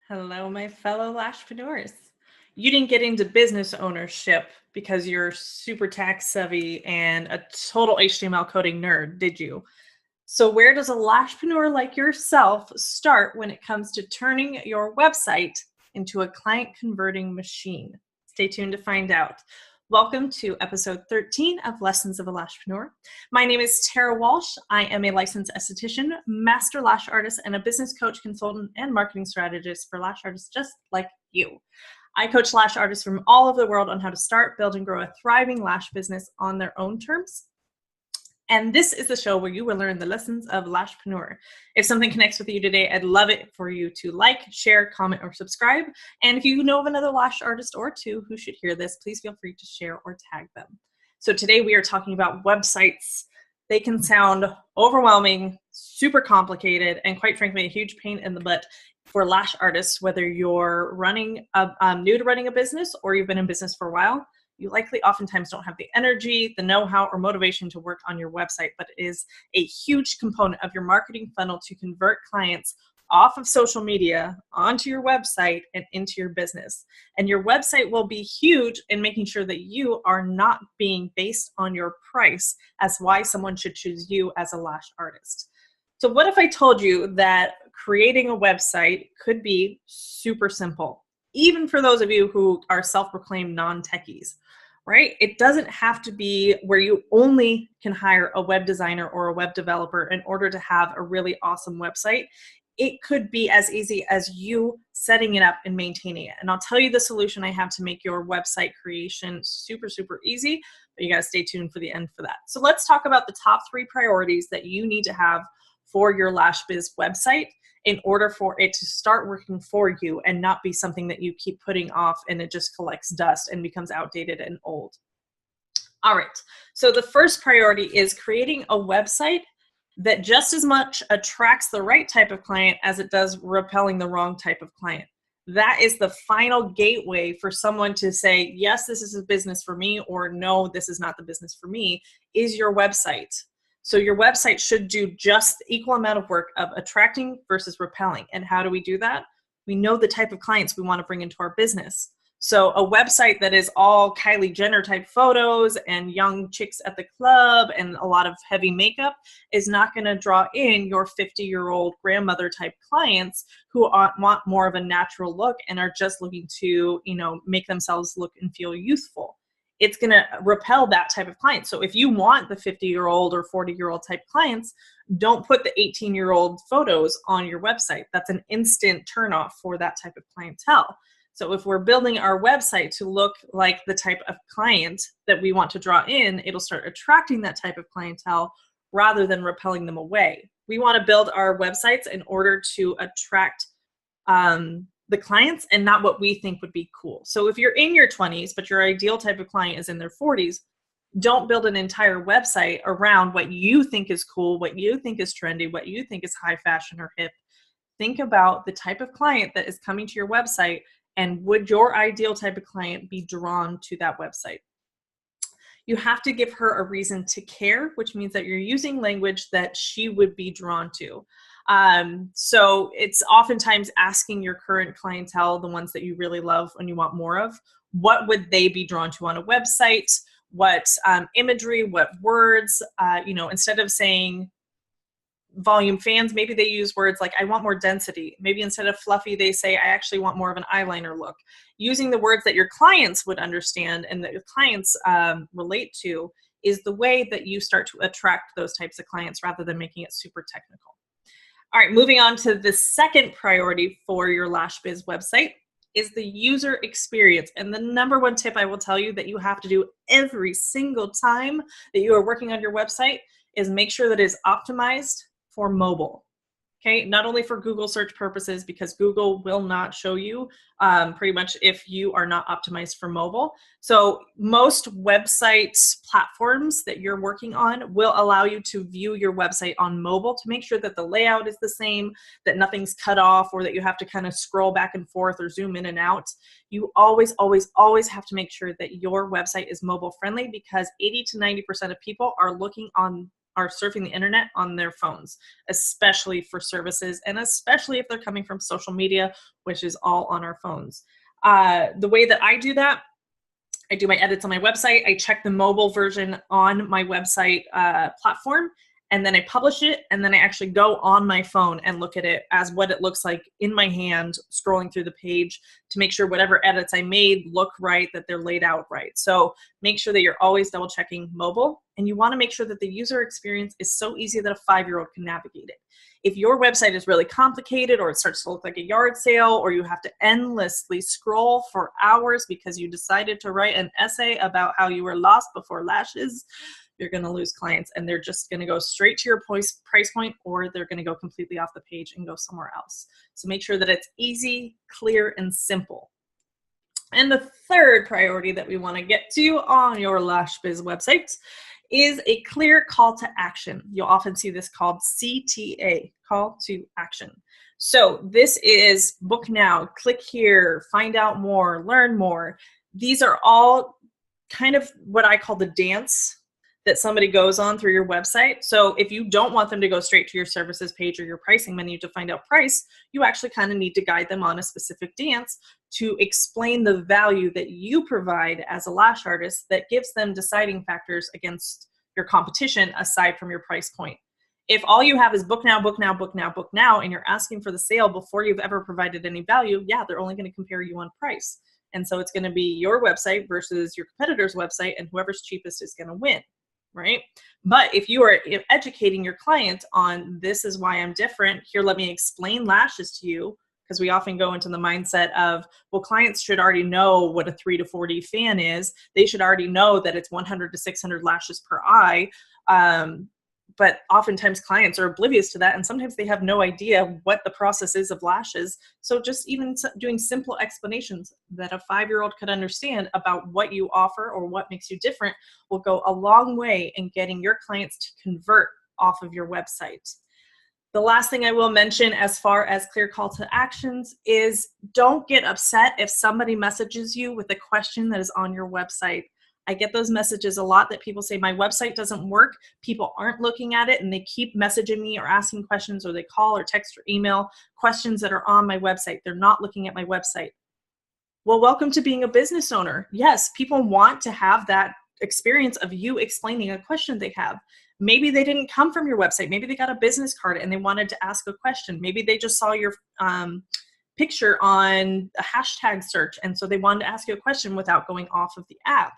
Hello, my fellow Lashpreneurs. You didn't get into business ownership because you're super tech savvy and a total HTML coding nerd, did you? So, where does a Lashpreneur like yourself start when it comes to turning your website into a client converting machine? Stay tuned to find out. Welcome to episode 13 of Lessons of a Lashpreneur. My name is Tara Walsh. I am a licensed esthetician, master lash artist, and a business coach, consultant, and marketing strategist for lash artists just like you. I coach lash artists from all over the world on how to start, build, and grow a thriving lash business on their own terms. And this is the show where you will learn the lessons of Lashpreneur. If something connects with you today, I'd love it for you to like, share, comment, or subscribe. And if you know of another lash artist or two who should hear this, please feel free to share or tag them. So today we are talking about websites. They can sound overwhelming, super complicated, and quite frankly, a huge pain in the butt for lash artists, whether you're new to running a business or you've been in business for a while. You likely oftentimes don't have the energy, the know-how, or motivation to work on your website, but it is a huge component of your marketing funnel to convert clients off of social media onto your website and into your business. And your website will be huge in making sure that you are not being based on your price as why someone should choose you as a lash artist. So what if I told you that creating a website could be super simple, even for those of you who are self-proclaimed non-techies? Right? It doesn't have to be where you only can hire a web designer or a web developer in order to have a really awesome website. It could be as easy as you setting it up and maintaining it. And I'll tell you the solution I have to make your website creation super, super easy, but you got to stay tuned for the end for that. So let's talk about the top 3 priorities that you need to have for your Lash Biz website in order for it to start working for you and not be something that you keep putting off and it just collects dust and becomes outdated and old. All right, so the first priority is creating a website that just as much attracts the right type of client as it does repelling the wrong type of client. That is the final gateway for someone to say, yes, this is a business for me, or no, this is not the business for me, is your website. So your website should do just the equal amount of work of attracting versus repelling. And how do we do that? We know the type of clients we want to bring into our business. So a website that is all Kylie Jenner type photos and young chicks at the club and a lot of heavy makeup is not going to draw in your 50-year-old grandmother type clients who want more of a natural look and are just looking to, make themselves look and feel youthful. It's going to repel that type of client. So if you want the 50-year-old or 40-year-old type clients, don't put the 18-year-old photos on your website. That's an instant turnoff for that type of clientele. So if we're building our website to look like the type of client that we want to draw in, it'll start attracting that type of clientele rather than repelling them away. We want to build our websites in order to attract the clients and not what we think would be cool. So if you're in your 20s, but your ideal type of client is in their 40s, don't build an entire website around what you think is cool, what you think is trendy, what you think is high fashion or hip. Think about the type of client that is coming to your website and would your ideal type of client be drawn to that website? You have to give her a reason to care, which means that you're using language that she would be drawn to. So it's oftentimes asking your current clientele, the ones that you really love and you want more of, what would they be drawn to on a website? What imagery, what words, instead of saying volume fans, maybe they use words like, I want more density. Maybe instead of fluffy, they say, I actually want more of an eyeliner look. Using the words that your clients would understand and that your clients relate to is the way that you start to attract those types of clients rather than making it super technical. All right, moving on to the second priority for your Lash Biz website is the user experience. And the number one tip I will tell you that you have to do every single time that you are working on your website is make sure that it is optimized for mobile. Okay, not only for Google search purposes, because Google will not show you pretty much if you are not optimized for mobile. So most website platforms that you're working on will allow you to view your website on mobile to make sure that the layout is the same, that nothing's cut off, or that you have to kind of scroll back and forth or zoom in and out. You always, always, always have to make sure that your website is mobile friendly, because 80 to 90% of people are looking on are surfing the internet on their phones, especially for services, and especially if they're coming from social media, which is all on our phones. The way that I do that, I do my edits on my website. I check the mobile version on my website platform, and then I publish it, and then I actually go on my phone and look at it as what it looks like in my hand, scrolling through the page to make sure whatever edits I made look right, that they're laid out right. So make sure that you're always double checking mobile, and you want to make sure that the user experience is so easy that a 5-year-old can navigate it. If your website is really complicated, or it starts to look like a yard sale, or you have to endlessly scroll for hours because you decided to write an essay about how you were lost before lashes, you're going to lose clients, and they're just going to go straight to your price point, or they're going to go completely off the page and go somewhere else. So make sure that it's easy, clear, and simple. And the third priority that we want to get to on your Lash Biz website is a clear call to action. You'll often see this called CTA, call to action. So this is book now, click here, find out more, learn more. These are all kind of what I call the dance that somebody goes on through your website. So if you don't want them to go straight to your services page or your pricing menu to find out price, you actually kind of need to guide them on a specific dance to explain the value that you provide as a lash artist that gives them deciding factors against your competition aside from your price point. If all you have is book now, book now, book now, book now, and you're asking for the sale before you've ever provided any value, yeah, they're only going to compare you on price. And so it's going to be your website versus your competitor's website, and whoever's cheapest is going to win. Right? But if you are educating your client on, this is why I'm different, here, let me explain lashes to you, because we often go into the mindset of, well, clients should already know what a 3 to 4D fan is. They should already know that it's 100 to 600 lashes per eye. But oftentimes clients are oblivious to that, and sometimes they have no idea what the process is of lashes. So just even doing simple explanations that a 5-year-old could understand about what you offer or what makes you different will go a long way in getting your clients to convert off of your website. The last thing I will mention as far as clear call to actions is, don't get upset if somebody messages you with a question that is on your website. I get those messages a lot that people say, my website doesn't work, people aren't looking at it, and they keep messaging me or asking questions, or they call or text or email questions that are on my website. They're not looking at my website. Well, welcome to being a business owner. Yes, people want to have that experience of you explaining a question they have. Maybe they didn't come from your website. Maybe they got a business card and they wanted to ask a question. Maybe they just saw your picture on a hashtag search, and so they wanted to ask you a question without going off of the app.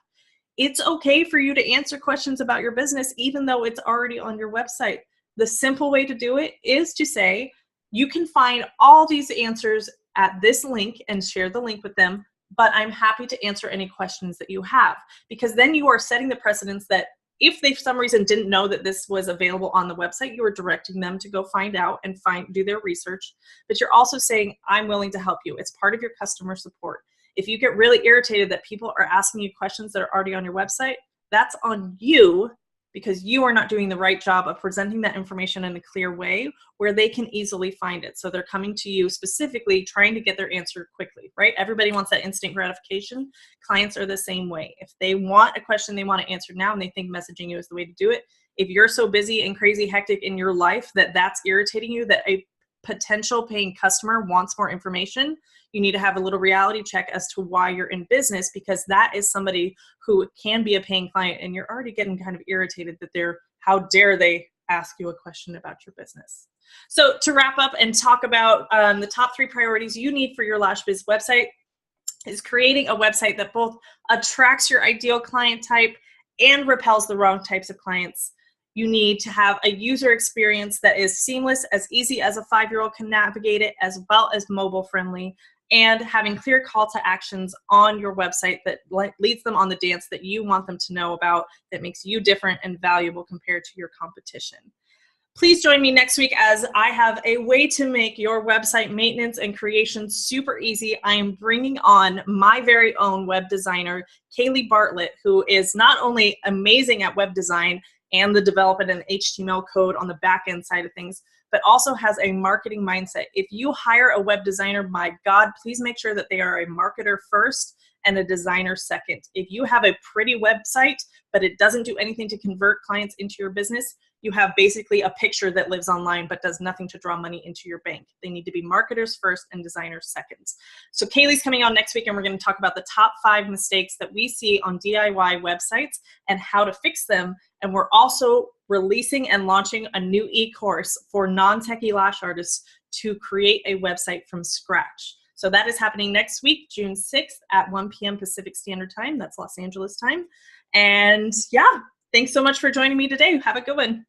It's okay for you to answer questions about your business, even though it's already on your website. The simple way to do it is to say, you can find all these answers at this link and share the link with them, but I'm happy to answer any questions that you have, because then you are setting the precedence that if they for some reason didn't know that this was available on the website, you are directing them to go find out and do their research. But you're also saying, I'm willing to help you. It's part of your customer support. If you get really irritated that people are asking you questions that are already on your website, that's on you, because you are not doing the right job of presenting that information in a clear way where they can easily find it. So they're coming to you specifically trying to get their answer quickly, right? Everybody wants that instant gratification. Clients are the same way. If they want a question they want to answer now and they think messaging you is the way to do it, if you're so busy and crazy hectic in your life that that's irritating you, that a potential paying customer wants more information, you need to have a little reality check as to why you're in business, because that is somebody who can be a paying client, and you're already getting kind of irritated that how dare they ask you a question about your business. So to wrap up and talk about the top 3 priorities you need for your Lash Biz website is creating a website that both attracts your ideal client type and repels the wrong types of clients. You need to have a user experience that is seamless, as easy as a 5-year-old can navigate it, as well as mobile friendly, and having clear call to actions on your website that leads them on the dance that you want them to know about, that makes you different and valuable compared to your competition. Please join me next week as I have a way to make your website maintenance and creation super easy. I am bringing on my very own web designer, Kaylee Bartlett, who is not only amazing at web design and the development and HTML code on the back end side of things, but also has a marketing mindset. If you hire a web designer, my God, please make sure that they are a marketer first and a designer second. If you have a pretty website, but it doesn't do anything to convert clients into your business, you have basically a picture that lives online but does nothing to draw money into your bank. They need to be marketers first and designers second. So Kaylee's coming on next week, and we're going to talk about the top 5 mistakes that we see on DIY websites and how to fix them. And we're also releasing and launching a new e-course for non-techie lash artists to create a website from scratch. So that is happening next week, June 6th at 1 p.m. Pacific Standard Time. That's Los Angeles time. And yeah, thanks so much for joining me today. Have a good one.